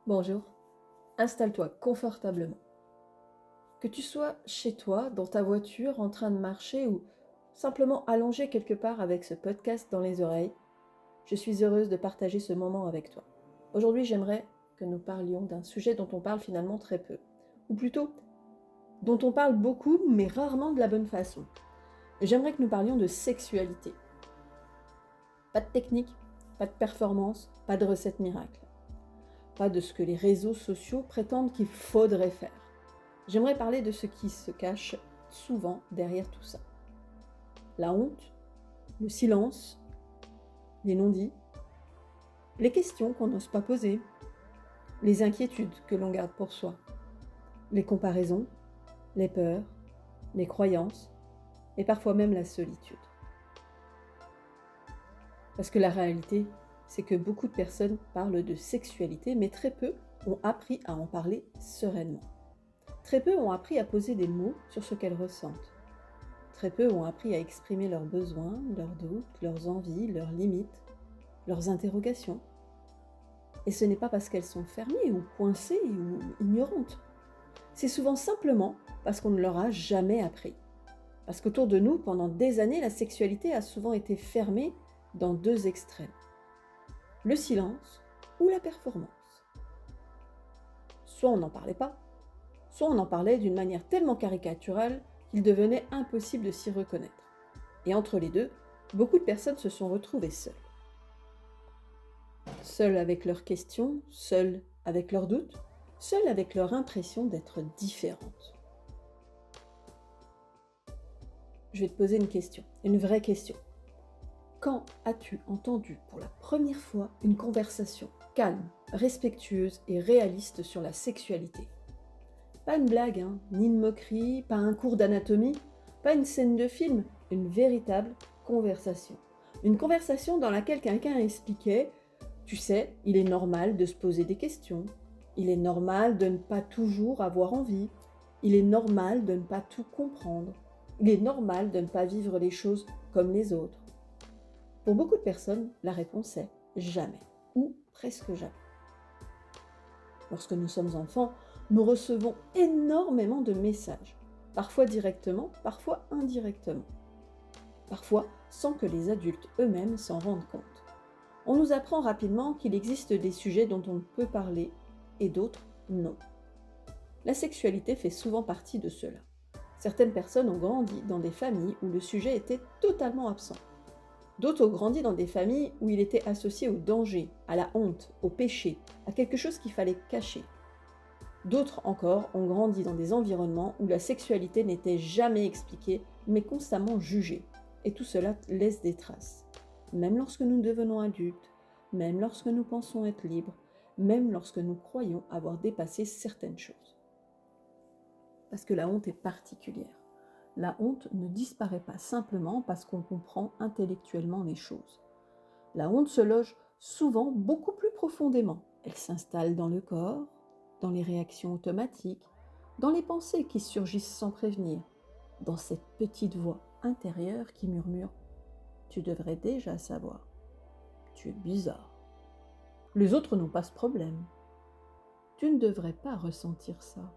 Bonjour, installe-toi confortablement. Que tu sois chez toi, dans ta voiture, en train de marcher ou simplement allongé quelque part avec ce podcast dans les oreilles, je suis heureuse de partager ce moment avec toi. Aujourd'hui, j'aimerais que nous parlions d'un sujet dont on parle finalement très peu, ou plutôt dont on parle beaucoup mais rarement de la bonne façon. J'aimerais que nous parlions de sexualité. Pas de technique, pas de performance, pas de recette miracle. Pas de ce que les réseaux sociaux prétendent qu'il faudrait faire. J'aimerais parler de ce qui se cache souvent derrière tout ça. La honte, le silence, les non-dits, les questions qu'on n'ose pas poser, les inquiétudes que l'on garde pour soi, les comparaisons, les peurs, les croyances et parfois même la solitude. Parce que la réalité, c'est que beaucoup de personnes parlent de sexualité, mais très peu ont appris à en parler sereinement. Très peu ont appris à poser des mots sur ce qu'elles ressentent. Très peu ont appris à exprimer leurs besoins, leurs doutes, leurs envies, leurs limites, leurs interrogations. Et ce n'est pas parce qu'elles sont fermées ou coincées ou ignorantes. C'est souvent simplement parce qu'on ne leur a jamais appris. Parce qu'autour de nous, pendant des années, la sexualité a souvent été fermée dans deux extrêmes. Le silence ou la performance. Soit on n'en parlait pas, soit on en parlait d'une manière tellement caricaturale qu'il devenait impossible de s'y reconnaître. Et entre les deux, beaucoup de personnes se sont retrouvées seules. Seules avec leurs questions, seules avec leurs doutes, seules avec leur impression d'être différentes. Je vais te poser une question, une vraie question. Quand as-tu entendu pour la première fois une conversation calme, respectueuse et réaliste sur la sexualité ? Pas une blague, ni une moquerie, pas un cours d'anatomie, pas une scène de film, une véritable conversation. Une conversation dans laquelle quelqu'un expliquait « Tu sais, il est normal de se poser des questions, il est normal de ne pas toujours avoir envie, il est normal de ne pas tout comprendre, il est normal de ne pas vivre les choses comme les autres. » Pour beaucoup de personnes, la réponse est « jamais » ou presque jamais. Lorsque nous sommes enfants, nous recevons énormément de messages, parfois directement, parfois indirectement, parfois sans que les adultes eux-mêmes s'en rendent compte. On nous apprend rapidement qu'il existe des sujets dont on peut parler et d'autres non. La sexualité fait souvent partie de cela. Certaines personnes ont grandi dans des familles où le sujet était totalement absent. D'autres ont grandi dans des familles où il était associé au danger, à la honte, au péché, à quelque chose qu'il fallait cacher. D'autres encore ont grandi dans des environnements où la sexualité n'était jamais expliquée, mais constamment jugée. Et tout cela laisse des traces. Même lorsque nous devenons adultes, même lorsque nous pensons être libres, même lorsque nous croyons avoir dépassé certaines choses. Parce que la honte est particulière. La honte ne disparaît pas simplement parce qu'on comprend intellectuellement les choses. La honte se loge souvent beaucoup plus profondément. Elle s'installe dans le corps, dans les réactions automatiques, dans les pensées qui surgissent sans prévenir, dans cette petite voix intérieure qui murmure « Tu devrais déjà savoir, tu es bizarre. Les autres n'ont pas ce problème. Tu ne devrais pas ressentir ça.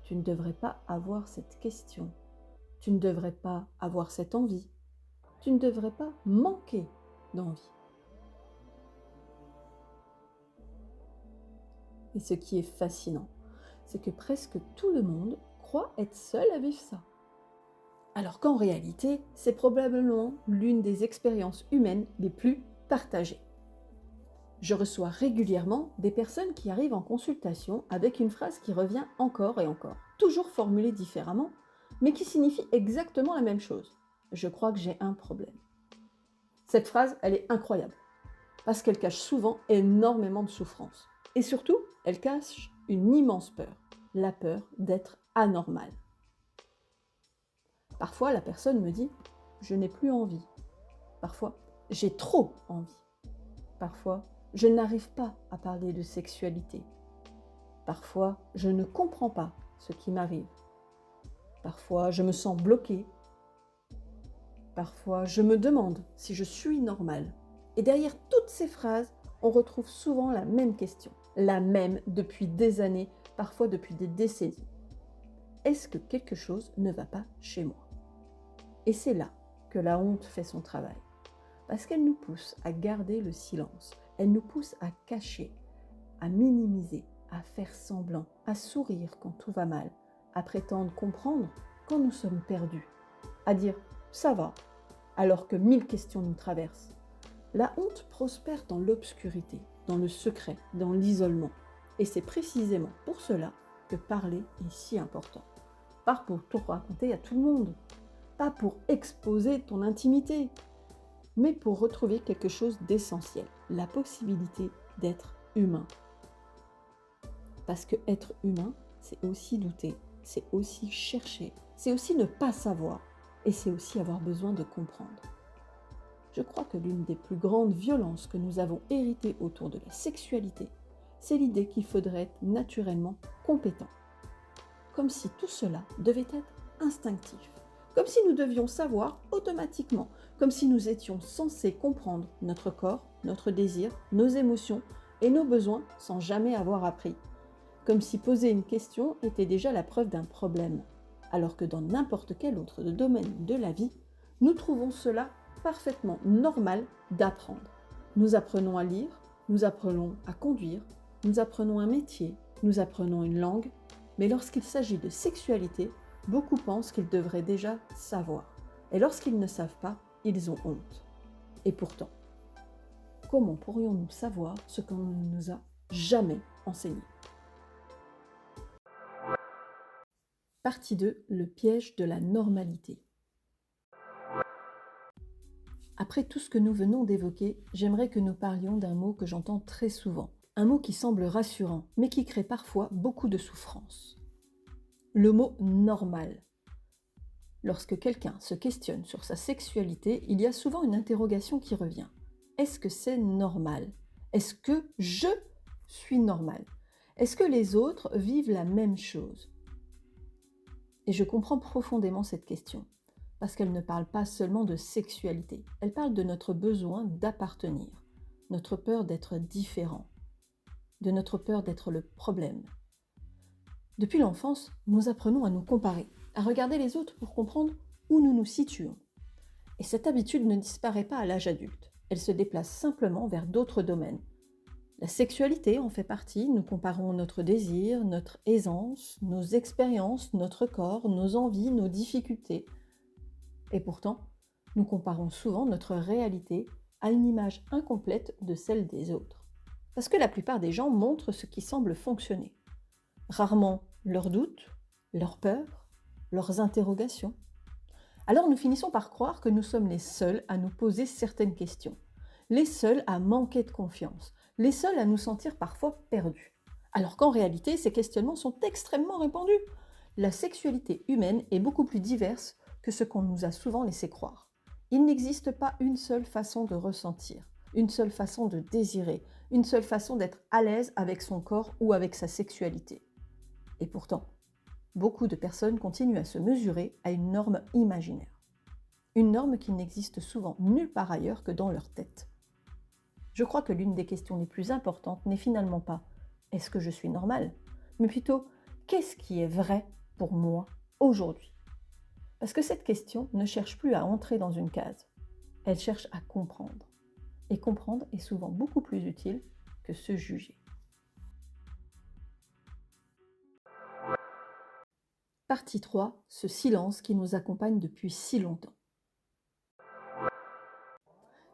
Tu ne devrais pas avoir cette question. Tu ne devrais pas avoir cette envie. Tu ne devrais pas manquer d'envie. » Et ce qui est fascinant, c'est que presque tout le monde croit être seul à vivre ça. Alors qu'en réalité, c'est probablement l'une des expériences humaines les plus partagées. Je reçois régulièrement des personnes qui arrivent en consultation avec une phrase qui revient encore et encore, toujours formulée différemment, mais qui signifie exactement la même chose. Je crois que j'ai un problème. Cette phrase, elle est incroyable, parce qu'elle cache souvent énormément de souffrance. Et surtout, elle cache une immense peur, la peur d'être anormal. Parfois, la personne me dit « je n'ai plus envie ». Parfois, « j'ai trop envie ». Parfois, « je n'arrive pas à parler de sexualité ». Parfois, « je ne comprends pas ce qui m'arrive ». Parfois, « je me sens bloquée ». Parfois, « je me demande si je suis normale ». Et derrière toutes ces phrases, on retrouve souvent la même question. la même depuis des années, parfois depuis des décennies. Est-ce que quelque chose ne va pas chez moi? Et c'est là que la honte fait son travail. Parce qu'elle nous pousse à garder le silence. Elle nous pousse à cacher, à minimiser, à faire semblant, à sourire quand tout va mal, à prétendre comprendre quand nous sommes perdus, à dire « ça va » alors que 1000 questions nous traversent. La honte prospère dans l'obscurité, dans le secret, dans l'isolement. Et c'est précisément pour cela que parler est si important. Pas pour tout raconter à tout le monde, pas pour exposer ton intimité, mais pour retrouver quelque chose d'essentiel, la possibilité d'être humain. Parce que être humain, c'est aussi douter, c'est aussi chercher, c'est aussi ne pas savoir, et c'est aussi avoir besoin de comprendre. Je crois que l'une des plus grandes violences que nous avons héritées autour de la sexualité, c'est l'idée qu'il faudrait être naturellement compétent. Comme si tout cela devait être instinctif, comme si nous devions savoir automatiquement, comme si nous étions censés comprendre notre corps, notre désir, nos émotions et nos besoins sans jamais avoir appris. Comme si poser une question était déjà la preuve d'un problème, alors que dans n'importe quel autre domaine de la vie, nous trouvons cela parfaitement normal d'apprendre. Nous apprenons à lire, nous apprenons à conduire, nous apprenons un métier, nous apprenons une langue, mais lorsqu'il s'agit de sexualité, beaucoup pensent qu'ils devraient déjà savoir. Et lorsqu'ils ne savent pas, ils ont honte. Et pourtant, comment pourrions-nous savoir ce qu'on ne nous a jamais enseigné? Partie 2, le piège de la normalité. Après tout ce que nous venons d'évoquer, j'aimerais que nous parlions d'un mot que j'entends très souvent. Un mot qui semble rassurant, mais qui crée parfois beaucoup de souffrance. Le mot « normal ». Lorsque quelqu'un se questionne sur sa sexualité, il y a souvent une interrogation qui revient. Est-ce que c'est normal? Est-ce que je suis normal? Est-ce que les autres vivent la même chose? Et je comprends profondément cette question, parce qu'elle ne parle pas seulement de sexualité, elle parle de notre besoin d'appartenir, notre peur d'être différent, de notre peur d'être le problème. Depuis l'enfance, nous apprenons à nous comparer, à regarder les autres pour comprendre où nous nous situons. Et cette habitude ne disparaît pas à l'âge adulte, elle se déplace simplement vers d'autres domaines. La sexualité en fait partie, nous comparons notre désir, notre aisance, nos expériences, notre corps, nos envies, nos difficultés. Et pourtant, nous comparons souvent notre réalité à une image incomplète de celle des autres. Parce que la plupart des gens montrent ce qui semble fonctionner. Rarement leurs doutes, leurs peurs, leurs interrogations. Alors nous finissons par croire que nous sommes les seuls à nous poser certaines questions, les seuls à manquer de confiance, les seuls à nous sentir parfois perdus. Alors qu'en réalité, ces questionnements sont extrêmement répandus. La sexualité humaine est beaucoup plus diverse que ce qu'on nous a souvent laissé croire. Il n'existe pas une seule façon de ressentir, une seule façon de désirer, une seule façon d'être à l'aise avec son corps ou avec sa sexualité. Et pourtant, beaucoup de personnes continuent à se mesurer à une norme imaginaire. Une norme qui n'existe souvent nulle part ailleurs que dans leur tête. Je crois que l'une des questions les plus importantes n'est finalement pas « est-ce que je suis normale ?», mais plutôt « qu'est-ce qui est vrai pour moi aujourd'hui ?» Parce que cette question ne cherche plus à entrer dans une case, elle cherche à comprendre. Et comprendre est souvent beaucoup plus utile que se juger. Partie 3, ce silence qui nous accompagne depuis si longtemps.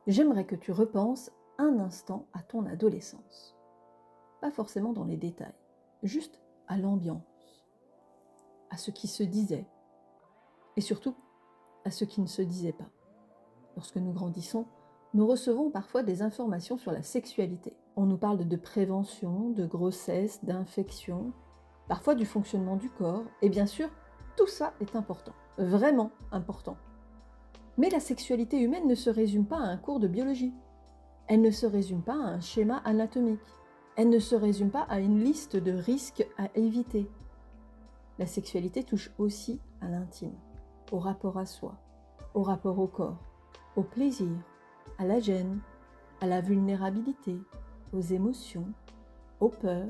J'aimerais que tu repenses un instant à ton adolescence. Pas forcément dans les détails, juste à l'ambiance, à ce qui se disait, et surtout à ce qui ne se disait pas. Lorsque nous grandissons, nous recevons parfois des informations sur la sexualité. On nous parle de prévention, de grossesse, d'infection, parfois du fonctionnement du corps, et bien sûr, tout ça est important, vraiment important. Mais la sexualité humaine ne se résume pas à un cours de biologie. Elle ne se résume pas à un schéma anatomique. Elle ne se résume pas à une liste de risques à éviter. La sexualité touche aussi à l'intime, au rapport à soi, au rapport au corps, au plaisir, à la gêne, à la vulnérabilité, aux émotions, aux peurs,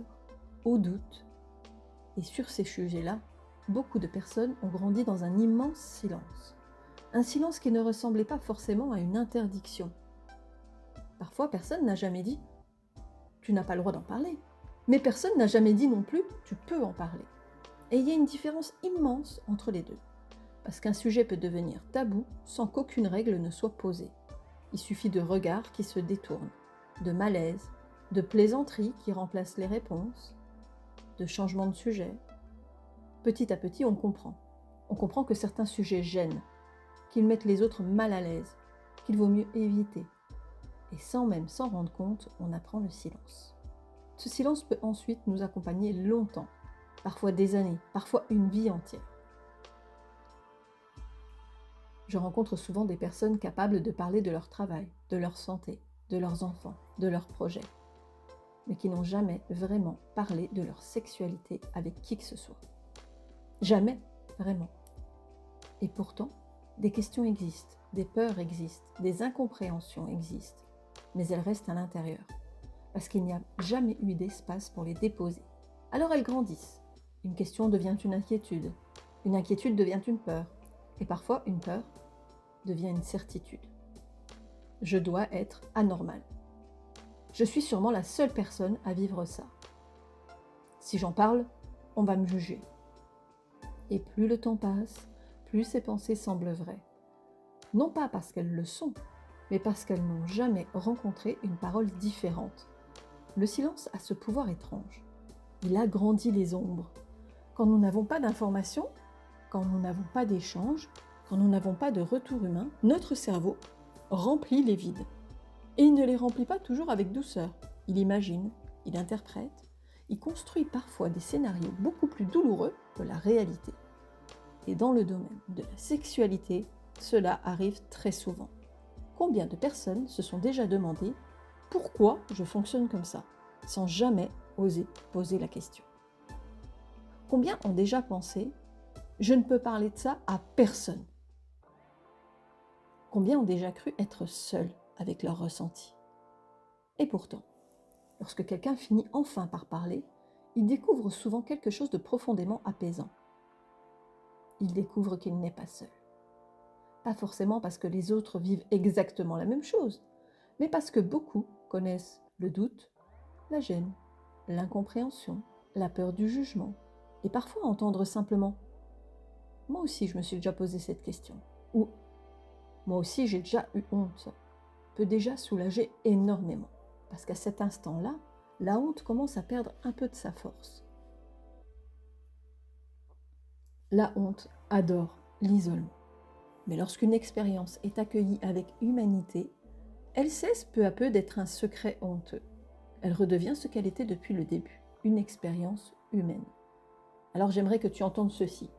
aux doutes. Et sur ces sujets-là, beaucoup de personnes ont grandi dans un immense silence. Un silence qui ne ressemblait pas forcément à une interdiction. Parfois, personne n'a jamais dit « tu n'as pas le droit d'en parler ». Mais personne n'a jamais dit non plus « tu peux en parler ». Et il y a une différence immense entre les deux. Parce qu'un sujet peut devenir tabou sans qu'aucune règle ne soit posée. Il suffit de regards qui se détournent, de malaise, de plaisanteries qui remplacent les réponses, de changements de sujet. Petit à petit, on comprend. On comprend que certains sujets gênent, qu'ils mettent les autres mal à l'aise, qu'il vaut mieux éviter. Et sans même s'en rendre compte, on apprend le silence. Ce silence peut ensuite nous accompagner longtemps, parfois des années, parfois une vie entière. Je rencontre souvent des personnes capables de parler de leur travail, de leur santé, de leurs enfants, de leurs projets, mais qui n'ont jamais vraiment parlé de leur sexualité avec qui que ce soit. Jamais, vraiment. Et pourtant, des questions existent, des peurs existent, des incompréhensions existent, mais elles restent à l'intérieur, parce qu'il n'y a jamais eu d'espace pour les déposer. Alors elles grandissent. Une question devient une inquiétude devient une peur, et parfois une peur devient une certitude. Je dois être anormal. Je suis sûrement la seule personne à vivre ça. Si j'en parle, on va me juger. Et plus le temps passe, plus ces pensées semblent vraies. Non pas parce qu'elles le sont, mais parce qu'elles n'ont jamais rencontré une parole différente. Le silence a ce pouvoir étrange. Il agrandit les ombres. Quand nous n'avons pas d'informations, quand nous n'avons pas d'échange, quand nous n'avons pas de retour humain, notre cerveau remplit les vides. Et il ne les remplit pas toujours avec douceur. Il imagine, il interprète, il construit parfois des scénarios beaucoup plus douloureux que la réalité. Et dans le domaine de la sexualité, cela arrive très souvent. Combien de personnes se sont déjà demandé pourquoi je fonctionne comme ça, sans jamais oser poser la question? Combien ont déjà pensé je ne peux parler de ça à personne? Combien ont déjà cru être seuls avec leurs ressentis? Et pourtant, lorsque quelqu'un finit enfin par parler, il découvre souvent quelque chose de profondément apaisant. Il découvre qu'il n'est pas seul. Pas forcément parce que les autres vivent exactement la même chose, mais parce que beaucoup connaissent le doute, la gêne, l'incompréhension, la peur du jugement, et parfois entendre simplement « moi aussi je me suis déjà posé cette question » ou « moi aussi j'ai déjà eu honte » peut déjà soulager énormément, parce qu'à cet instant-là, la honte commence à perdre un peu de sa force. La honte adore l'isolement. Mais lorsqu'une expérience est accueillie avec humanité, elle cesse peu à peu d'être un secret honteux. Elle redevient ce qu'elle était depuis le début, une expérience humaine. Alors j'aimerais que tu entendes ceci.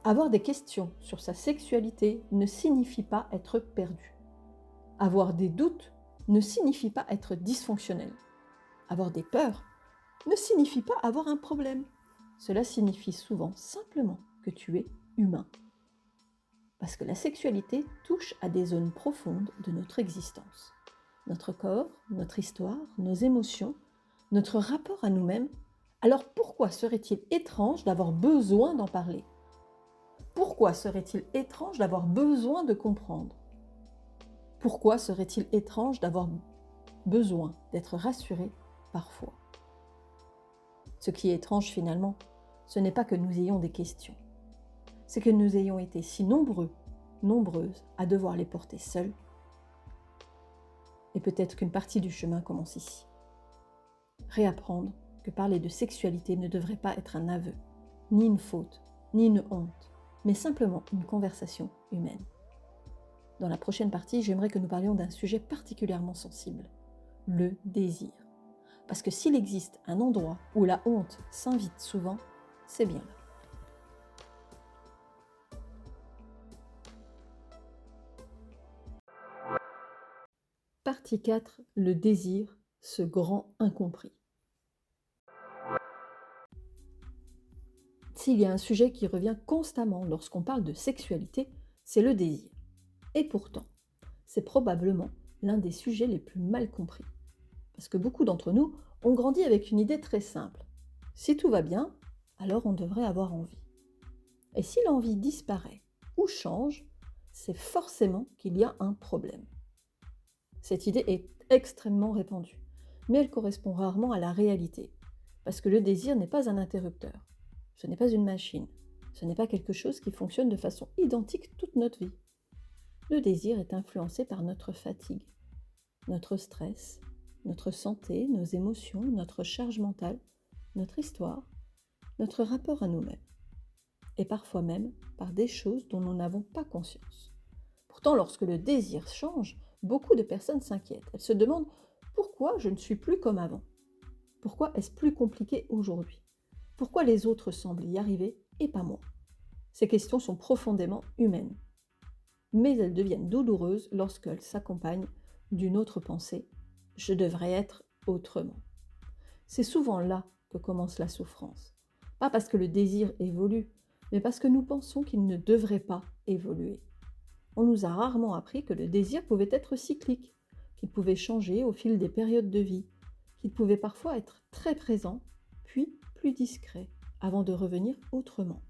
Avoir des questions sur sa sexualité ne signifie pas être perdu. Avoir des doutes ne signifie pas être dysfonctionnel. Avoir des peurs ne signifie pas avoir un problème. Cela signifie souvent simplement que tu es humain. Parce que la sexualité touche à des zones profondes de notre existence. Notre corps, notre histoire, nos émotions, notre rapport à nous-mêmes. Alors pourquoi serait-il étrange d'avoir besoin d'en parler? Pourquoi serait-il étrange d'avoir besoin de comprendre? Pourquoi serait-il étrange d'avoir besoin d'être rassuré parfois? Ce qui est étrange finalement, ce n'est pas que nous ayons des questions. C'est que nous ayons été si nombreux, nombreuses à devoir les porter seuls. Et peut-être qu'une partie du chemin commence ici. Réapprendre que parler de sexualité ne devrait pas être un aveu, ni une faute, ni une honte, mais simplement une conversation humaine. Dans la prochaine partie, j'aimerais que nous parlions d'un sujet particulièrement sensible, le désir. Parce que s'il existe un endroit où la honte s'invite souvent, c'est bien là. Partie 4, le désir, ce grand incompris. S'il y a un sujet qui revient constamment lorsqu'on parle de sexualité, c'est le désir. Et pourtant, c'est probablement l'un des sujets les plus mal compris. Parce que beaucoup d'entre nous On grandit avec une idée très simple. Si tout va bien, alors on devrait avoir envie. Et si l'envie disparaît ou change, c'est forcément qu'il y a un problème. Cette idée est extrêmement répandue, mais elle correspond rarement à la réalité, parce que le désir n'est pas un interrupteur, ce n'est pas une machine, ce n'est pas quelque chose qui fonctionne de façon identique toute notre vie. Le désir est influencé par notre fatigue, notre stress, notre santé, nos émotions, notre charge mentale, notre histoire, notre rapport à nous-mêmes, et parfois même par des choses dont nous n'avons pas conscience. Pourtant, lorsque le désir change, beaucoup de personnes s'inquiètent. Elles se demandent pourquoi je ne suis plus comme avant. Pourquoi est-ce plus compliqué aujourd'hui? Pourquoi les autres semblent y arriver et pas moi? Ces questions sont profondément humaines, mais elles deviennent douloureuses lorsqu'elles s'accompagnent d'une autre pensée. Je devrais être autrement. C'est souvent là que commence la souffrance. Pas parce que le désir évolue, mais parce que nous pensons qu'il ne devrait pas évoluer. On nous a rarement appris que le désir pouvait être cyclique, qu'il pouvait changer au fil des périodes de vie, qu'il pouvait parfois être très présent, puis plus discret, avant de revenir autrement.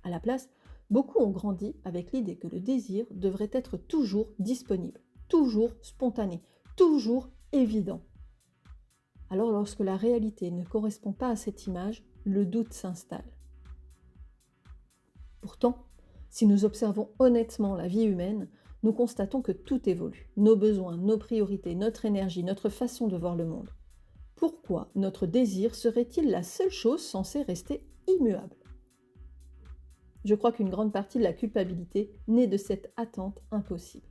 À la place, beaucoup ont grandi avec l'idée que le désir devrait être toujours disponible, toujours spontané, toujours évident. Alors lorsque la réalité ne correspond pas à cette image, le doute s'installe. Pourtant, si nous observons honnêtement la vie humaine, nous constatons que tout évolue, nos besoins, nos priorités, notre énergie, notre façon de voir le monde. Pourquoi notre désir serait-il la seule chose censée rester immuable? Je crois qu'une grande partie de la culpabilité naît de cette attente impossible.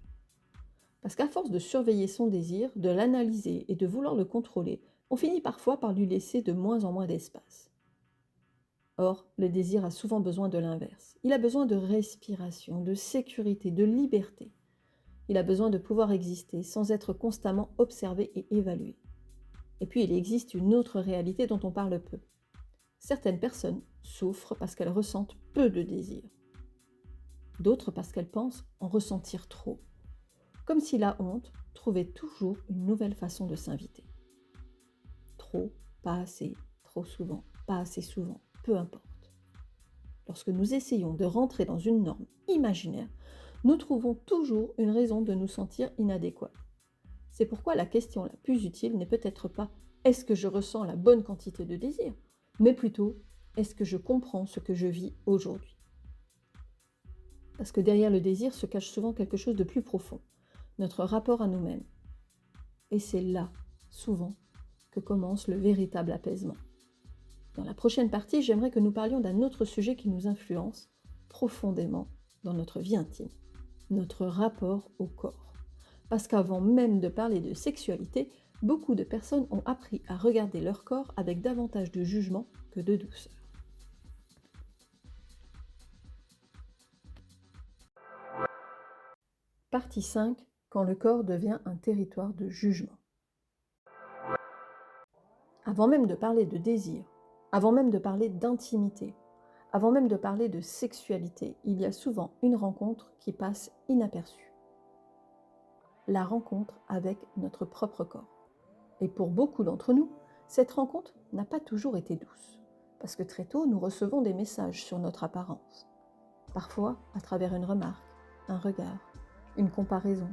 Parce qu'à force de surveiller son désir, de l'analyser et de vouloir le contrôler, on finit parfois par lui laisser de moins en moins d'espace. Or, le désir a souvent besoin de l'inverse. Il a besoin de respiration, de sécurité, de liberté. Il a besoin de pouvoir exister sans être constamment observé et évalué. Et puis, il existe une autre réalité dont on parle peu. Certaines personnes souffrent parce qu'elles ressentent peu de désir. D'autres parce qu'elles pensent en ressentir trop. Comme si la honte trouvait toujours une nouvelle façon de s'inviter. Trop, pas assez, trop souvent, pas assez souvent, peu importe. Lorsque nous essayons de rentrer dans une norme imaginaire, nous trouvons toujours une raison de nous sentir inadéquats. C'est pourquoi la question la plus utile n'est peut-être pas « est-ce que je ressens la bonne quantité de désir ?», mais plutôt « est-ce que je comprends ce que je vis aujourd'hui ?» Parce que derrière le désir se cache souvent quelque chose de plus profond, notre rapport à nous-mêmes. Et c'est là, souvent, que commence le véritable apaisement. Dans la prochaine partie, j'aimerais que nous parlions d'un autre sujet qui nous influence profondément dans notre vie intime, notre rapport au corps. Parce qu'avant même de parler de sexualité, beaucoup de personnes ont appris à regarder leur corps avec davantage de jugement que de douceur. Partie 5. Quand le corps devient un territoire de jugement. Avant même de parler de désir, avant même de parler d'intimité, avant même de parler de sexualité, il y a souvent une rencontre qui passe inaperçue. La rencontre avec notre propre corps. Et pour beaucoup d'entre nous, cette rencontre n'a pas toujours été douce, parce que très tôt, nous recevons des messages sur notre apparence. Parfois à travers une remarque, un regard, une comparaison,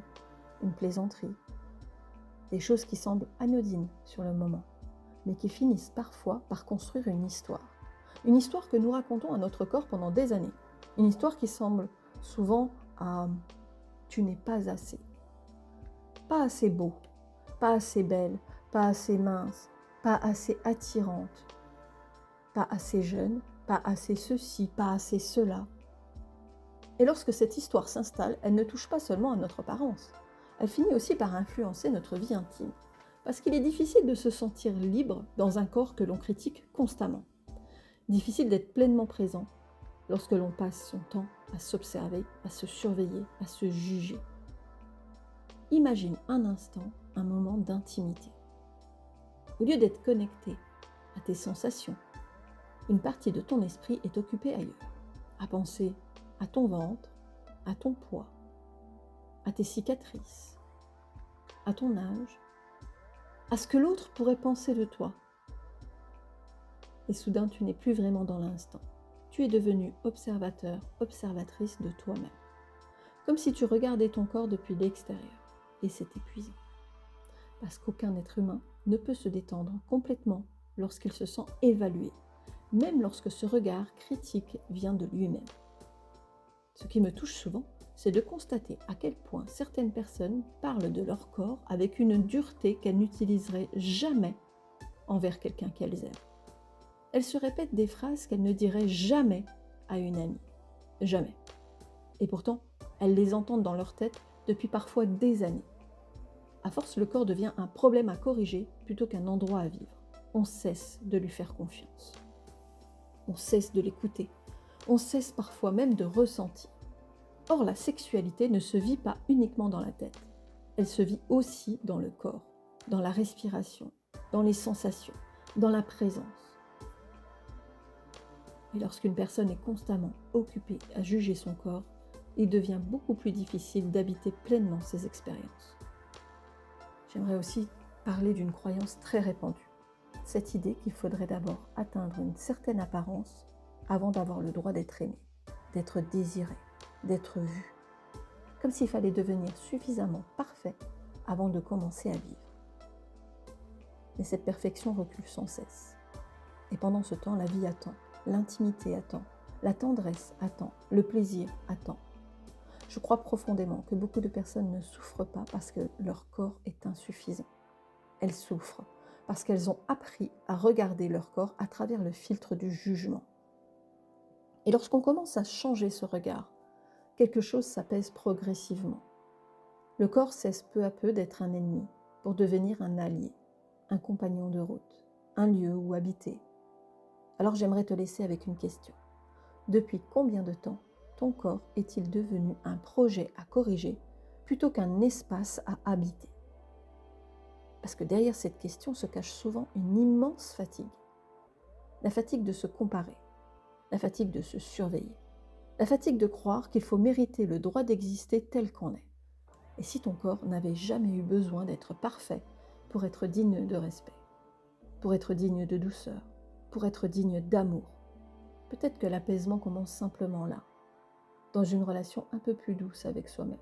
une plaisanterie. Des choses qui semblent anodines sur le moment, mais qui finissent parfois par construire une histoire. Une histoire que nous racontons à notre corps pendant des années. Une histoire qui semble souvent à « tu n'es pas assez ». Pas assez beau, pas assez belle, pas assez mince, pas assez attirante, pas assez jeune, pas assez ceci, pas assez cela. Et lorsque cette histoire s'installe, elle ne touche pas seulement à notre apparence. Elle finit aussi par influencer notre vie intime. Parce qu'il est difficile de se sentir libre dans un corps que l'on critique constamment. Difficile d'être pleinement présent lorsque l'on passe son temps à s'observer, à se surveiller, à se juger. Imagine un instant un moment d'intimité. Au lieu d'être connecté à tes sensations, une partie de ton esprit est occupée ailleurs, à penser à ton ventre, à ton poids, à tes cicatrices, à ton âge, à ce que l'autre pourrait penser de toi, et soudain tu n'es plus vraiment dans l'instant. Tu es devenu observateur, observatrice de toi-même. Comme si tu regardais ton corps depuis l'extérieur. Et c'est épuisant. Parce qu'aucun être humain ne peut se détendre complètement lorsqu'il se sent évalué, même lorsque ce regard critique vient de lui-même. Ce qui me touche souvent, c'est de constater à quel point certaines personnes parlent de leur corps avec une dureté qu'elles n'utiliseraient jamais envers quelqu'un qu'elles aiment. Elles se répètent des phrases qu'elles ne diraient jamais à une amie. Jamais. Et pourtant, elles les entendent dans leur tête depuis parfois des années. À force, le corps devient un problème à corriger plutôt qu'un endroit à vivre. On cesse de lui faire confiance. On cesse de l'écouter. On cesse parfois même de ressentir. Or, la sexualité ne se vit pas uniquement dans la tête. Elle se vit aussi dans le corps, dans la respiration, dans les sensations, dans la présence. Et lorsqu'une personne est constamment occupée à juger son corps, il devient beaucoup plus difficile d'habiter pleinement ses expériences. J'aimerais aussi parler d'une croyance très répandue. Cette idée qu'il faudrait d'abord atteindre une certaine apparence avant d'avoir le droit d'être aimé, d'être désiré, d'être vu. Comme s'il fallait devenir suffisamment parfait avant de commencer à vivre. Mais cette perfection recule sans cesse. Et pendant ce temps, la vie attend, l'intimité attend, la tendresse attend, le plaisir attend. Je crois profondément que beaucoup de personnes ne souffrent pas parce que leur corps est insuffisant. Elles souffrent parce qu'elles ont appris à regarder leur corps à travers le filtre du jugement. Et lorsqu'on commence à changer ce regard, quelque chose s'apaise progressivement. Le corps cesse peu à peu d'être un ennemi pour devenir un allié, un compagnon de route, un lieu où habiter. Alors j'aimerais te laisser avec une question. Depuis combien de temps ton corps est-il devenu un projet à corriger plutôt qu'un espace à habiter? Parce que derrière cette question se cache souvent une immense fatigue. La fatigue de se comparer, la fatigue de se surveiller, la fatigue de croire qu'il faut mériter le droit d'exister tel qu'on est. Et si ton corps n'avait jamais eu besoin d'être parfait pour être digne de respect, pour être digne de douceur, pour être digne d'amour, peut-être que l'apaisement commence simplement là, dans une relation un peu plus douce avec soi-même.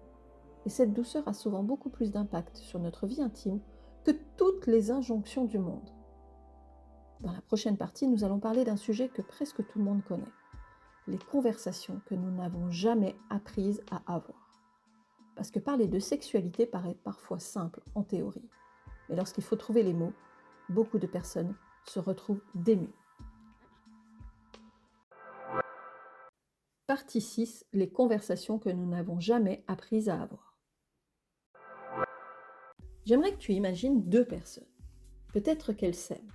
Et cette douceur a souvent beaucoup plus d'impact sur notre vie intime que toutes les injonctions du monde. Dans la prochaine partie, nous allons parler d'un sujet que presque tout le monde connaît, les conversations que nous n'avons jamais apprises à avoir. Parce que parler de sexualité paraît parfois simple en théorie, mais lorsqu'il faut trouver les mots, beaucoup de personnes se retrouvent démues. Partie 6, les conversations que nous n'avons jamais apprises à avoir. J'aimerais que tu imagines deux personnes. Peut-être qu'elles s'aiment.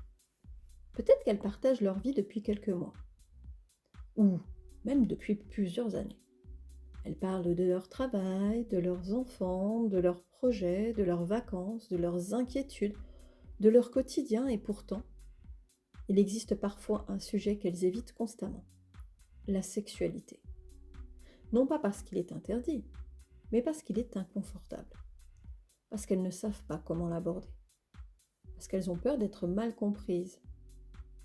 Peut-être qu'elles partagent leur vie depuis quelques mois. Ou même depuis plusieurs années. Elles parlent de leur travail, de leurs enfants, de leurs projets, de leurs vacances, de leurs inquiétudes, de leur quotidien et pourtant, il existe parfois un sujet qu'elles évitent constamment, la sexualité. Non pas parce qu'il est interdit, mais parce qu'il est inconfortable. Parce qu'elles ne savent pas comment l'aborder. Parce qu'elles ont peur d'être mal comprises,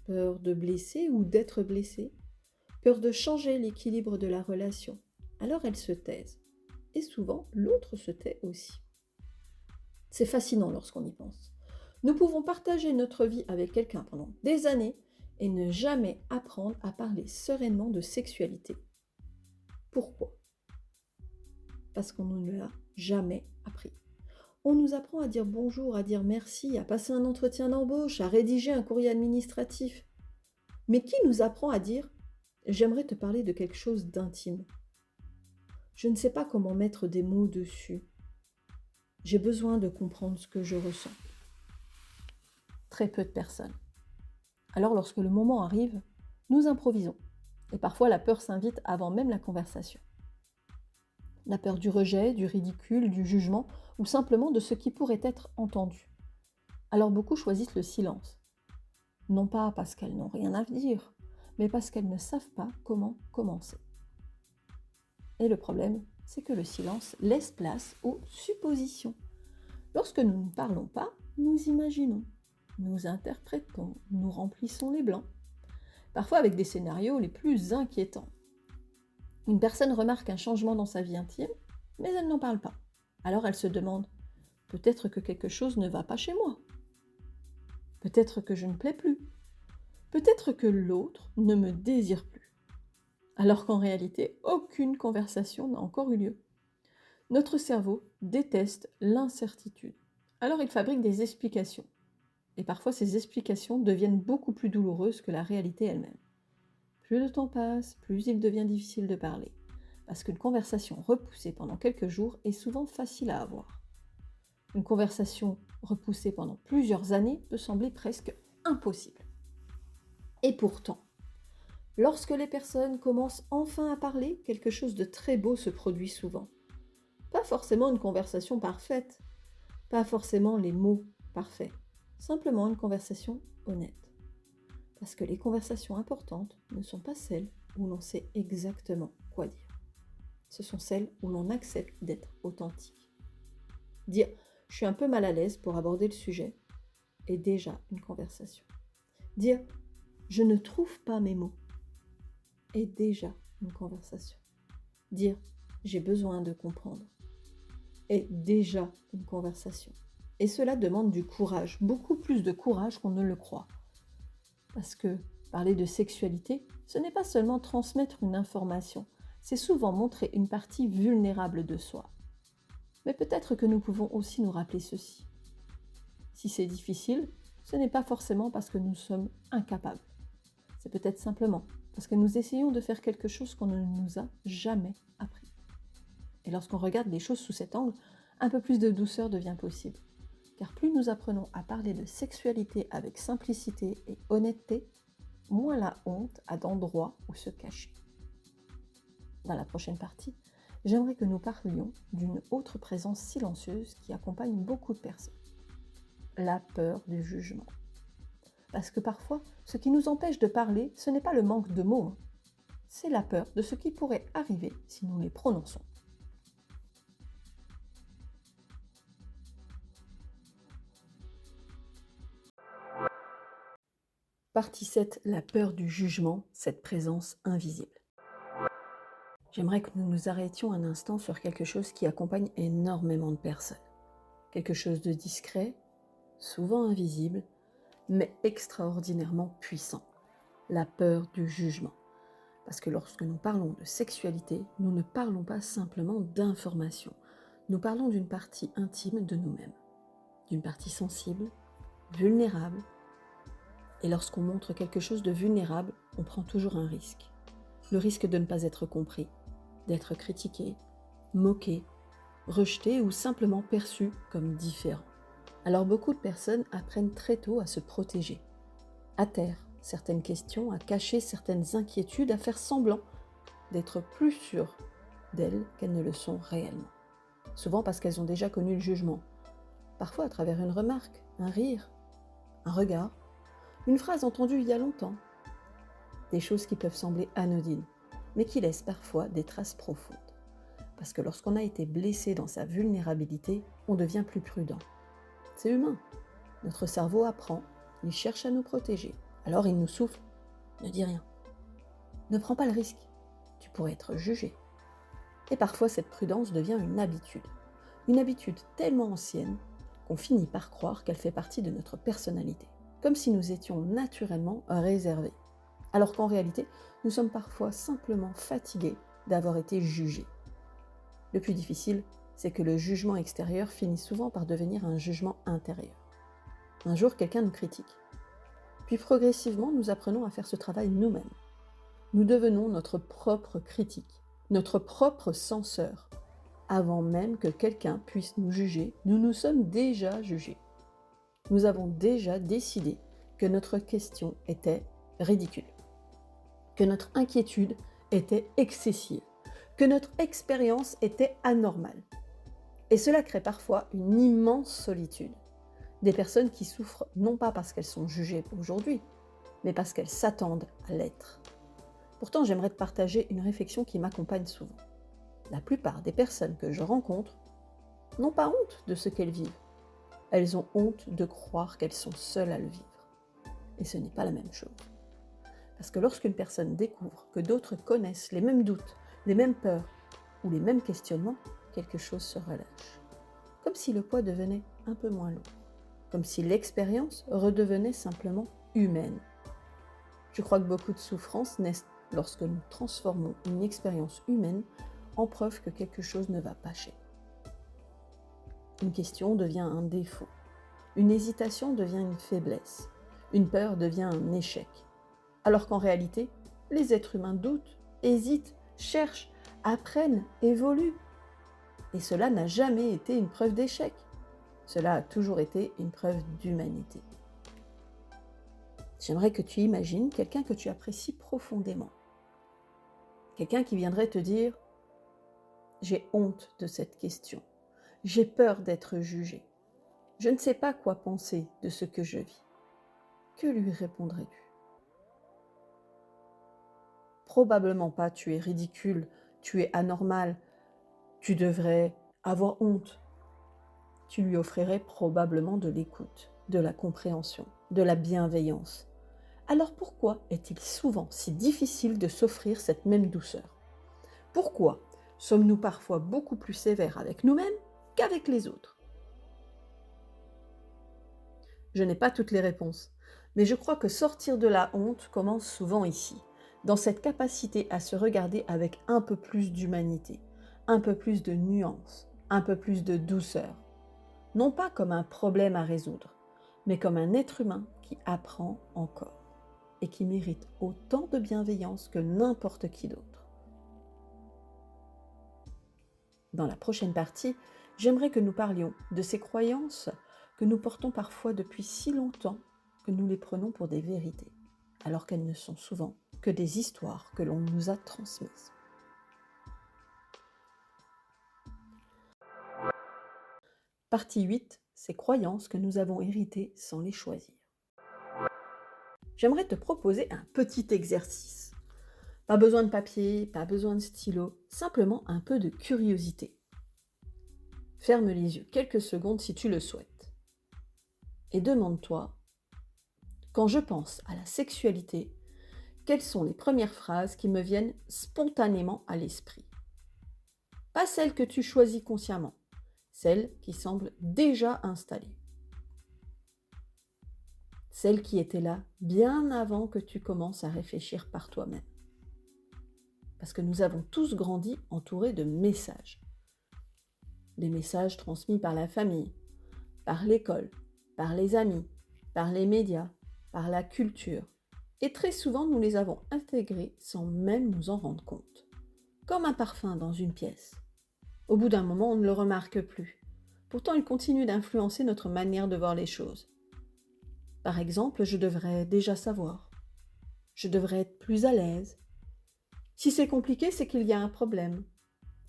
peur de blesser ou d'être blessées, peur de changer l'équilibre de la relation. Alors elles se taisent. Et souvent, l'autre se tait aussi. C'est fascinant lorsqu'on y pense. Nous pouvons partager notre vie avec quelqu'un pendant des années et ne jamais apprendre à parler sereinement de sexualité. Pourquoi? Parce qu'on ne l'a jamais appris. On nous apprend à dire bonjour, à dire merci, à passer un entretien d'embauche, à rédiger un courrier administratif. Mais qui nous apprend à dire « j'aimerais te parler de quelque chose d'intime ». Je ne sais pas comment mettre des mots dessus. J'ai besoin de comprendre ce que je ressens. Très peu de personnes. Alors lorsque le moment arrive, nous improvisons. Et parfois la peur s'invite avant même la conversation. La peur du rejet, du ridicule, du jugement, ou simplement de ce qui pourrait être entendu. Alors beaucoup choisissent le silence. Non pas parce qu'elles n'ont rien à dire, mais parce qu'elles ne savent pas comment commencer. Et le problème, c'est que le silence laisse place aux suppositions. Lorsque nous ne parlons pas, nous imaginons, nous interprétons, nous remplissons les blancs. parfois avec des scénarios les plus inquiétants. Une personne remarque un changement dans sa vie intime, mais elle n'en parle pas. Alors elle se demande, peut-être que quelque chose ne va pas chez moi. Peut-être que je ne plais plus. Peut-être que l'autre ne me désire plus. Alors qu'en réalité, aucune conversation n'a encore eu lieu. Notre cerveau déteste l'incertitude. Alors il fabrique des explications. Et parfois ces explications deviennent beaucoup plus douloureuses que la réalité elle-même. Plus le temps passe, plus il devient difficile de parler. Parce qu'une conversation repoussée pendant quelques jours est souvent facile à avoir. Une conversation repoussée pendant plusieurs années peut sembler presque impossible. Et pourtant, lorsque les personnes commencent enfin à parler, quelque chose de très beau se produit souvent. Pas forcément une conversation parfaite, pas forcément les mots parfaits, simplement une conversation honnête. Parce que les conversations importantes ne sont pas celles où l'on sait exactement quoi dire. Ce sont celles où l'on accepte d'être authentique. Dire « je suis un peu mal à l'aise pour aborder le sujet » est déjà une conversation. Dire « je ne trouve pas mes mots » est déjà une conversation. Dire « j'ai besoin de comprendre » est déjà une conversation. Et cela demande du courage, beaucoup plus de courage qu'on ne le croit. Parce que parler de sexualité, ce n'est pas seulement transmettre une information, c'est souvent montrer une partie vulnérable de soi. Mais peut-être que nous pouvons aussi nous rappeler ceci. Si c'est difficile, ce n'est pas forcément parce que nous sommes incapables. C'est peut-être simplement parce que nous essayons de faire quelque chose qu'on ne nous a jamais appris. Et lorsqu'on regarde les choses sous cet angle, un peu plus de douceur devient possible. Car plus nous apprenons à parler de sexualité avec simplicité et honnêteté, moins la honte a d'endroits où se cacher. Dans la prochaine partie, j'aimerais que nous parlions d'une autre présence silencieuse qui accompagne beaucoup de personnes. La peur du jugement. Parce que parfois, ce qui nous empêche de parler, ce n'est pas le manque de mots, c'est la peur de ce qui pourrait arriver si nous les prononçons. Partie 7, la peur du jugement, cette présence invisible. J'aimerais que nous nous arrêtions un instant sur quelque chose qui accompagne énormément de personnes. Quelque chose de discret, souvent invisible, mais extraordinairement puissant. La peur du jugement. Parce que lorsque nous parlons de sexualité, nous ne parlons pas simplement d'informations. Nous parlons d'une partie intime de nous-mêmes. D'une partie sensible, vulnérable. Et lorsqu'on montre quelque chose de vulnérable, on prend toujours un risque. Le risque de ne pas être compris, d'être critiqué, moqué, rejeté ou simplement perçu comme différent. Alors beaucoup de personnes apprennent très tôt à se protéger, à taire certaines questions, à cacher certaines inquiétudes, à faire semblant d'être plus sûres d'elles qu'elles ne le sont réellement. Souvent parce qu'elles ont déjà connu le jugement, parfois à travers une remarque, un rire, un regard, une phrase entendue il y a longtemps. Des choses qui peuvent sembler anodines, mais qui laissent parfois des traces profondes. Parce que lorsqu'on a été blessé dans sa vulnérabilité, on devient plus prudent. C'est humain. Notre cerveau apprend, il cherche à nous protéger. Alors il nous souffle, ne dis rien. Ne prends pas le risque, tu pourrais être jugé. Et parfois cette prudence devient une habitude tellement ancienne qu'on finit par croire qu'elle fait partie de notre personnalité, comme si nous étions naturellement réservés, alors qu'en réalité, nous sommes parfois simplement fatigués d'avoir été jugés. Le plus difficile, c'est que le jugement extérieur finit souvent par devenir un jugement intérieur. Un jour, quelqu'un nous critique. Puis progressivement, nous apprenons à faire ce travail nous-mêmes. Nous devenons notre propre critique, notre propre censeur. Avant même que quelqu'un puisse nous juger, nous nous sommes déjà jugés. Nous avons déjà décidé que notre question était ridicule, que notre inquiétude était excessive, que notre expérience était anormale. Et cela crée parfois une immense solitude. Des personnes qui souffrent non pas parce qu'elles sont jugées aujourd'hui, mais parce qu'elles s'attendent à l'être. Pourtant, j'aimerais te partager une réflexion qui m'accompagne souvent. La plupart des personnes que je rencontre n'ont pas honte de ce qu'elles vivent. Elles ont honte de croire qu'elles sont seules à le vivre. Et ce n'est pas la même chose. Parce que lorsqu'une personne découvre que d'autres connaissent les mêmes doutes, les mêmes peurs ou les mêmes questionnements, quelque chose se relâche. Comme si le poids devenait un peu moins lourd. Comme si l'expérience redevenait simplement humaine. Je crois que beaucoup de souffrances naissent lorsque nous transformons une expérience humaine en preuve que quelque chose ne va pas chez nous. Une question devient un défaut. Une hésitation devient une faiblesse. Une peur devient un échec. Alors qu'en réalité, les êtres humains doutent, hésitent, cherchent, apprennent, évoluent. Et cela n'a jamais été une preuve d'échec. Cela a toujours été une preuve d'humanité. J'aimerais que tu imagines quelqu'un que tu apprécies profondément. Quelqu'un qui viendrait te dire « J'ai honte de cette question. J'ai peur d'être jugé. Je ne sais pas quoi penser de ce que je vis. » Que lui répondrais-tu ? Probablement pas « tu es ridicule, tu es anormal, tu devrais avoir honte ». Tu lui offrirais probablement de l'écoute, de la compréhension, de la bienveillance. Alors pourquoi est-il souvent si difficile de s'offrir cette même douceur ? Pourquoi sommes-nous parfois beaucoup plus sévères avec nous-mêmes qu'avec les autres ? Je n'ai pas toutes les réponses, mais je crois que sortir de la honte commence souvent ici, dans cette capacité à se regarder avec un peu plus d'humanité, un peu plus de nuance, un peu plus de douceur. Non pas comme un problème à résoudre, mais comme un être humain qui apprend encore et qui mérite autant de bienveillance que n'importe qui d'autre. Dans la prochaine partie, j'aimerais que nous parlions de ces croyances que nous portons parfois depuis si longtemps que nous les prenons pour des vérités, alors qu'elles ne sont souvent que des histoires que l'on nous a transmises. Partie 8, ces croyances que nous avons héritées sans les choisir. J'aimerais te proposer un petit exercice. Pas besoin de papier, pas besoin de stylo, simplement un peu de curiosité. Ferme les yeux quelques secondes si tu le souhaites. Et demande-toi, quand je pense à la sexualité, quelles sont les premières phrases qui me viennent spontanément à l'esprit ? Pas celles que tu choisis consciemment, celles qui semblent déjà installées. Celles qui étaient là bien avant que tu commences à réfléchir par toi-même. Parce que nous avons tous grandi entourés de messages. Des messages transmis par la famille, par l'école, par les amis, par les médias, par la culture. Et très souvent, nous les avons intégrés sans même nous en rendre compte. Comme un parfum dans une pièce. Au bout d'un moment, on ne le remarque plus. Pourtant, il continue d'influencer notre manière de voir les choses. Par exemple, je devrais déjà savoir. Je devrais être plus à l'aise. Si c'est compliqué, c'est qu'il y a un problème.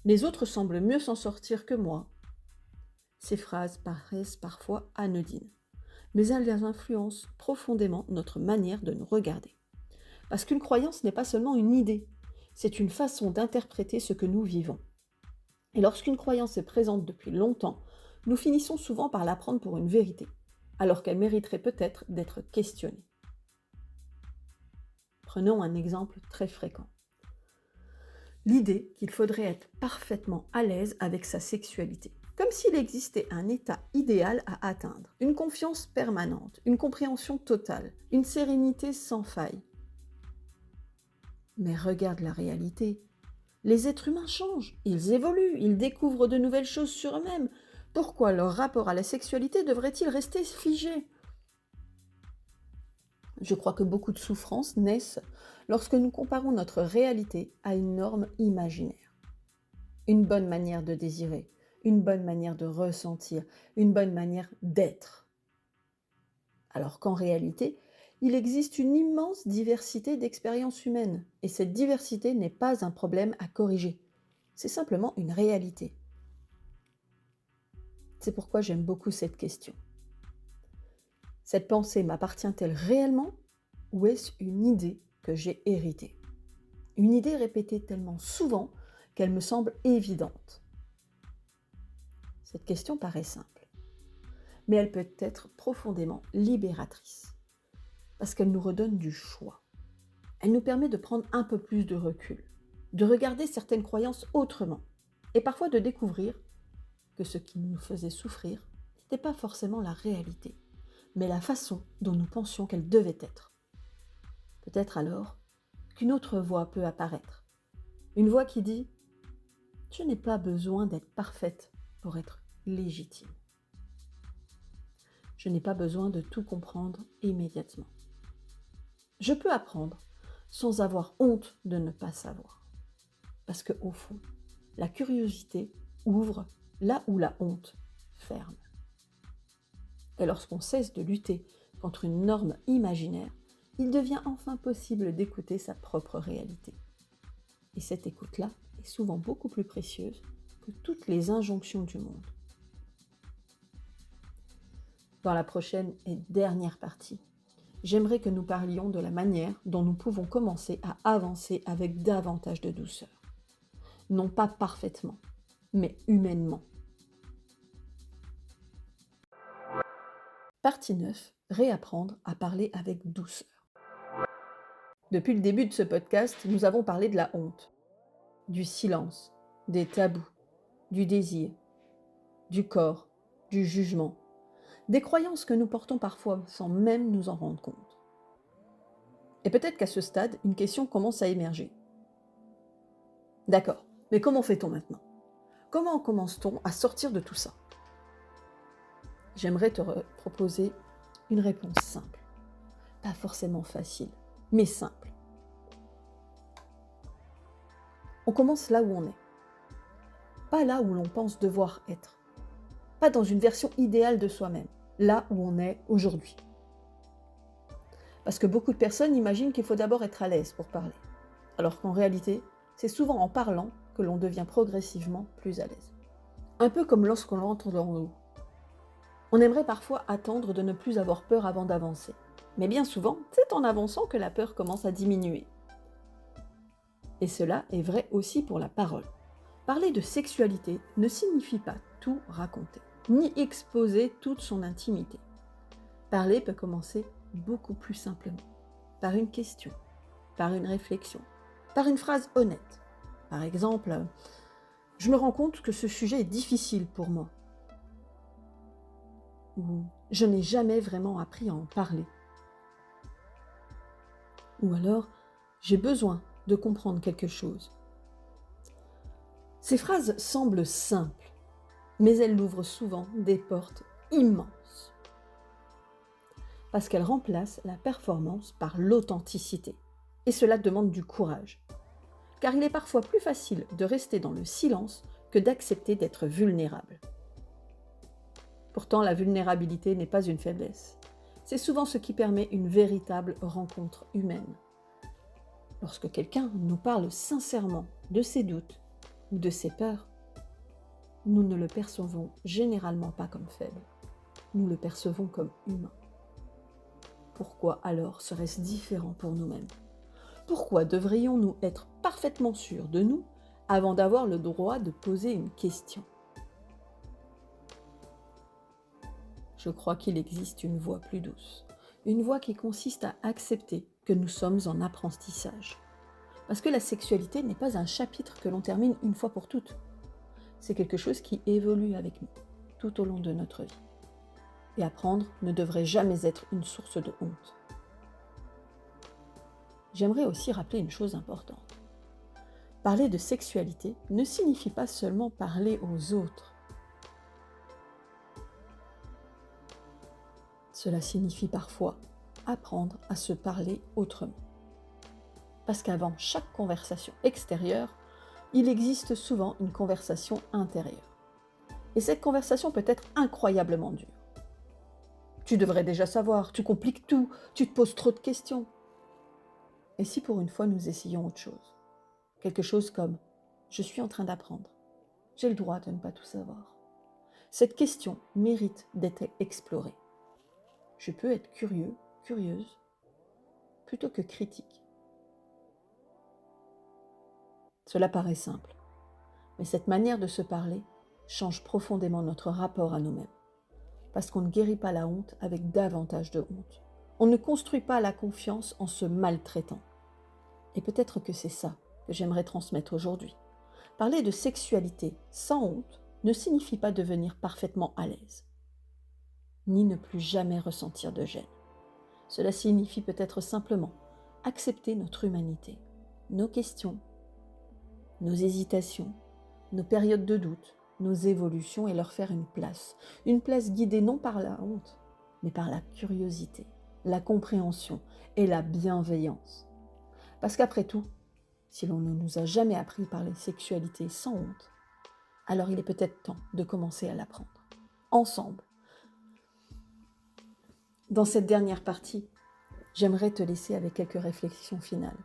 Les autres semblent mieux s'en sortir que moi. Ces phrases paraissent parfois anodines, mais elles influencent profondément notre manière de nous regarder. Parce qu'une croyance n'est pas seulement une idée, c'est une façon d'interpréter ce que nous vivons. Et lorsqu'une croyance est présente depuis longtemps, nous finissons souvent par la prendre pour une vérité, alors qu'elle mériterait peut-être d'être questionnée. Prenons un exemple très fréquent. L'idée qu'il faudrait être parfaitement à l'aise avec sa sexualité, comme s'il existait un état idéal à atteindre, une confiance permanente, une compréhension totale, une sérénité sans faille. Mais regarde la réalité. Les êtres humains changent, ils évoluent, ils découvrent de nouvelles choses sur eux-mêmes. Pourquoi leur rapport à la sexualité devrait-il rester figé ? Je crois que beaucoup de souffrances naissent lorsque nous comparons notre réalité à une norme imaginaire. Une bonne manière de désirer, une bonne manière de ressentir, une bonne manière d'être. Alors qu'en réalité, il existe une immense diversité d'expériences humaines, et cette diversité n'est pas un problème à corriger. C'est simplement une réalité. C'est pourquoi j'aime beaucoup cette question. Cette pensée m'appartient-elle réellement ou est-ce une idée que j'ai héritée ? Une idée répétée tellement souvent qu'elle me semble évidente. Cette question paraît simple, mais elle peut être profondément libératrice, parce qu'elle nous redonne du choix. Elle nous permet de prendre un peu plus de recul, de regarder certaines croyances autrement, et parfois de découvrir que ce qui nous faisait souffrir n'était pas forcément la réalité, mais la façon dont nous pensions qu'elle devait être. Peut-être alors qu'une autre voix peut apparaître. Une voix qui dit « Je n'ai pas besoin d'être parfaite pour être légitime. Je n'ai pas besoin de tout comprendre immédiatement. Je peux apprendre sans avoir honte de ne pas savoir. Parce qu'au fond, la curiosité ouvre là où la honte ferme. Et lorsqu'on cesse de lutter contre une norme imaginaire, il devient enfin possible d'écouter sa propre réalité. Et cette écoute-là est souvent beaucoup plus précieuse que toutes les injonctions du monde. Dans la prochaine et dernière partie, j'aimerais que nous parlions de la manière dont nous pouvons commencer à avancer avec davantage de douceur. Non pas parfaitement, mais humainement. Partie 9. Réapprendre à parler avec douceur. Depuis le début de ce podcast, nous avons parlé de la honte, du silence, des tabous, du désir, du corps, du jugement, des croyances que nous portons parfois sans même nous en rendre compte. Et peut-être qu'à ce stade, une question commence à émerger. D'accord, mais comment fait-on maintenant ? Comment commence-t-on à sortir de tout ça ? J'aimerais te proposer une réponse simple. Pas forcément facile, mais simple. On commence là où on est. Pas là où l'on pense devoir être. Pas dans une version idéale de soi-même. Là où on est aujourd'hui. Parce que beaucoup de personnes imaginent qu'il faut d'abord être à l'aise pour parler. Alors qu'en réalité, c'est souvent en parlant que l'on devient progressivement plus à l'aise. Un peu comme lorsqu'on entre dans l'eau. On aimerait parfois attendre de ne plus avoir peur avant d'avancer. Mais bien souvent, c'est en avançant que la peur commence à diminuer. Et cela est vrai aussi pour la parole. Parler de sexualité ne signifie pas tout raconter, ni exposer toute son intimité. Parler peut commencer beaucoup plus simplement, par une question, par une réflexion, par une phrase honnête. Par exemple, « Je me rends compte que ce sujet est difficile pour moi » ou « Je n'ai jamais vraiment appris à en parler » ou alors « J'ai besoin de comprendre quelque chose ». Ces phrases semblent simples, mais elles ouvrent souvent des portes immenses. Parce qu'elles remplacent la performance par l'authenticité. Et cela demande du courage. Car il est parfois plus facile de rester dans le silence que d'accepter d'être vulnérable. Pourtant, la vulnérabilité n'est pas une faiblesse. C'est souvent ce qui permet une véritable rencontre humaine. Lorsque quelqu'un nous parle sincèrement de ses doutes ou de ses peurs, nous ne le percevons généralement pas comme faible. Nous le percevons comme humain. Pourquoi alors serait-ce différent pour nous-mêmes ? Pourquoi devrions-nous être parfaitement sûrs de nous avant d'avoir le droit de poser une question ? Je crois qu'il existe une voie plus douce, une voie qui consiste à accepter que nous sommes en apprentissage. Parce que la sexualité n'est pas un chapitre que l'on termine une fois pour toutes. C'est quelque chose qui évolue avec nous, tout au long de notre vie. Et apprendre ne devrait jamais être une source de honte. J'aimerais aussi rappeler une chose importante. Parler de sexualité ne signifie pas seulement parler aux autres. Cela signifie parfois apprendre à se parler autrement. Parce qu'avant chaque conversation extérieure, il existe souvent une conversation intérieure. Et cette conversation peut être incroyablement dure. Tu devrais déjà savoir, tu compliques tout, tu te poses trop de questions. Et si pour une fois nous essayons autre chose ? Quelque chose comme « Je suis en train d'apprendre. J'ai le droit de ne pas tout savoir. » Cette question mérite d'être explorée. Je peux être curieux, curieuse, plutôt que critique. Cela paraît simple, mais cette manière de se parler change profondément notre rapport à nous-mêmes. Parce qu'on ne guérit pas la honte avec davantage de honte. On ne construit pas la confiance en se maltraitant. Et peut-être que c'est ça que j'aimerais transmettre aujourd'hui. Parler de sexualité sans honte ne signifie pas devenir parfaitement à l'aise, ni ne plus jamais ressentir de gêne. Cela signifie peut-être simplement accepter notre humanité, nos questions, nos hésitations, nos périodes de doute, nos évolutions et leur faire une place guidée non par la honte, mais par la curiosité, la compréhension et la bienveillance. Parce qu'après tout, si l'on ne nous a jamais appris à parler sexualité sans honte, alors il est peut-être temps de commencer à l'apprendre, ensemble. Dans cette dernière partie, j'aimerais te laisser avec quelques réflexions finales,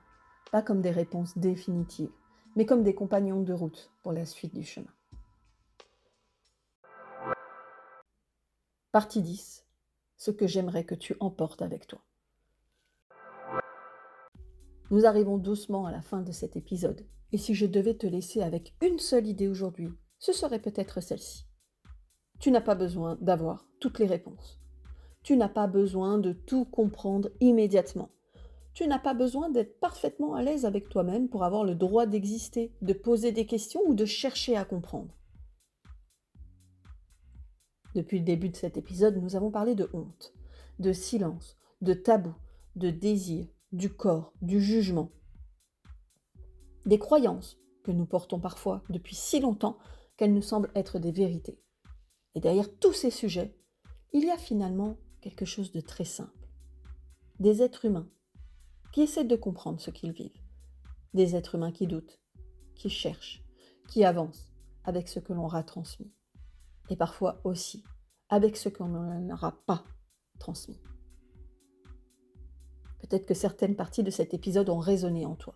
pas comme des réponses définitives, mais comme des compagnons de route pour la suite du chemin. Partie 10. Ce que j'aimerais que tu emportes avec toi. Nous arrivons doucement à la fin de cet épisode, et si je devais te laisser avec une seule idée aujourd'hui, ce serait peut-être celle-ci. Tu n'as pas besoin d'avoir toutes les réponses. Tu n'as pas besoin de tout comprendre immédiatement. Tu n'as pas besoin d'être parfaitement à l'aise avec toi-même pour avoir le droit d'exister, de poser des questions ou de chercher à comprendre. Depuis le début de cet épisode, nous avons parlé de honte, de silence, de tabou, de désir, du corps, du jugement. Des croyances que nous portons parfois depuis si longtemps qu'elles nous semblent être des vérités. Et derrière tous ces sujets, il y a finalement quelque chose de très simple. Des êtres humains qui essaient de comprendre ce qu'ils vivent. Des êtres humains qui doutent, qui cherchent, qui avancent avec ce que l'on aura transmis. Et parfois aussi avec ce qu'on n'aura pas transmis. Peut-être que certaines parties de cet épisode ont résonné en toi.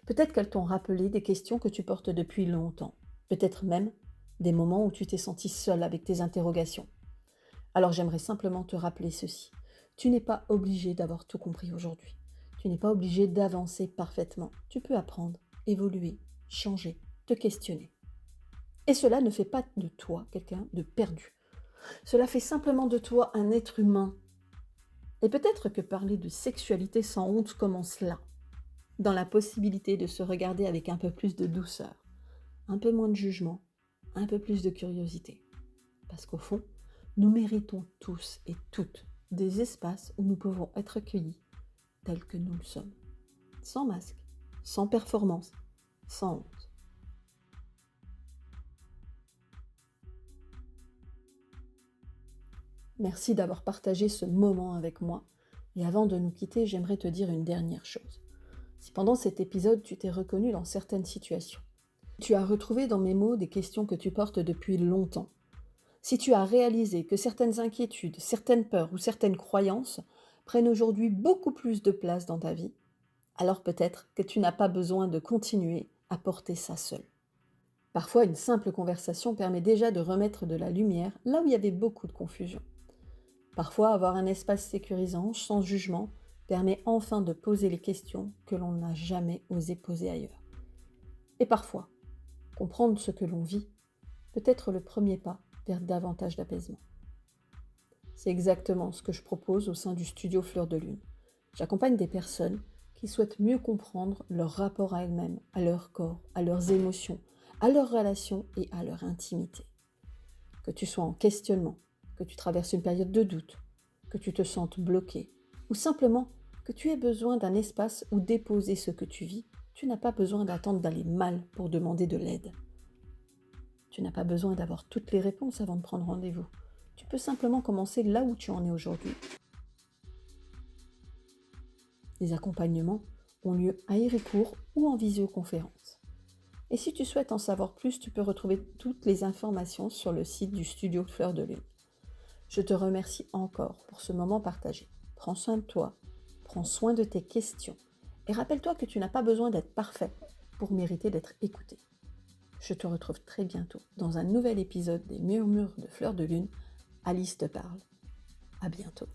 Peut-être qu'elles t'ont rappelé des questions que tu portes depuis longtemps. Peut-être même des moments où tu t'es senti seul avec tes interrogations. Alors j'aimerais simplement te rappeler ceci. Tu n'es pas obligé d'avoir tout compris aujourd'hui. Tu n'es pas obligé d'avancer parfaitement. Tu peux apprendre, évoluer, changer, te questionner. Et cela ne fait pas de toi quelqu'un de perdu. Cela fait simplement de toi un être humain. Et peut-être que parler de sexualité sans honte commence là, dans la possibilité de se regarder avec un peu plus de douceur, un peu moins de jugement, un peu plus de curiosité. Parce qu'au fond, nous méritons tous et toutes des espaces où nous pouvons être accueillis tels que nous le sommes, sans masque, sans performance, sans honte. Merci d'avoir partagé ce moment avec moi. Et avant de nous quitter, j'aimerais te dire une dernière chose. Si pendant cet épisode, tu t'es reconnu dans certaines situations, tu as retrouvé dans mes mots des questions que tu portes depuis longtemps, si tu as réalisé que certaines inquiétudes, certaines peurs ou certaines croyances prennent aujourd'hui beaucoup plus de place dans ta vie, alors peut-être que tu n'as pas besoin de continuer à porter ça seul. Parfois, une simple conversation permet déjà de remettre de la lumière là où il y avait beaucoup de confusion. Parfois, avoir un espace sécurisant, sans jugement, permet enfin de poser les questions que l'on n'a jamais osé poser ailleurs. Et parfois, comprendre ce que l'on vit peut être le premier pas vers davantage d'apaisement. C'est exactement ce que je propose au sein du studio Fleur de Lune. J'accompagne des personnes qui souhaitent mieux comprendre leur rapport à elles-mêmes, à leur corps, à leurs émotions, à leurs relations et à leur intimité. Que tu sois en questionnement, que tu traverses une période de doute, que tu te sentes bloqué, ou simplement que tu aies besoin d'un espace où déposer ce que tu vis, tu n'as pas besoin d'attendre d'aller mal pour demander de l'aide. Tu n'as pas besoin d'avoir toutes les réponses avant de prendre rendez-vous. Tu peux simplement commencer là où tu en es aujourd'hui. Les accompagnements ont lieu à Héricourt ou en visioconférence. Et si tu souhaites en savoir plus, tu peux retrouver toutes les informations sur le site du studio Fleur de Lune. Je te remercie encore pour ce moment partagé. Prends soin de toi, prends soin de tes questions et rappelle-toi que tu n'as pas besoin d'être parfait pour mériter d'être écouté. Je te retrouve très bientôt dans un nouvel épisode des Murmures de Fleur de Lune. Alice te parle. À bientôt.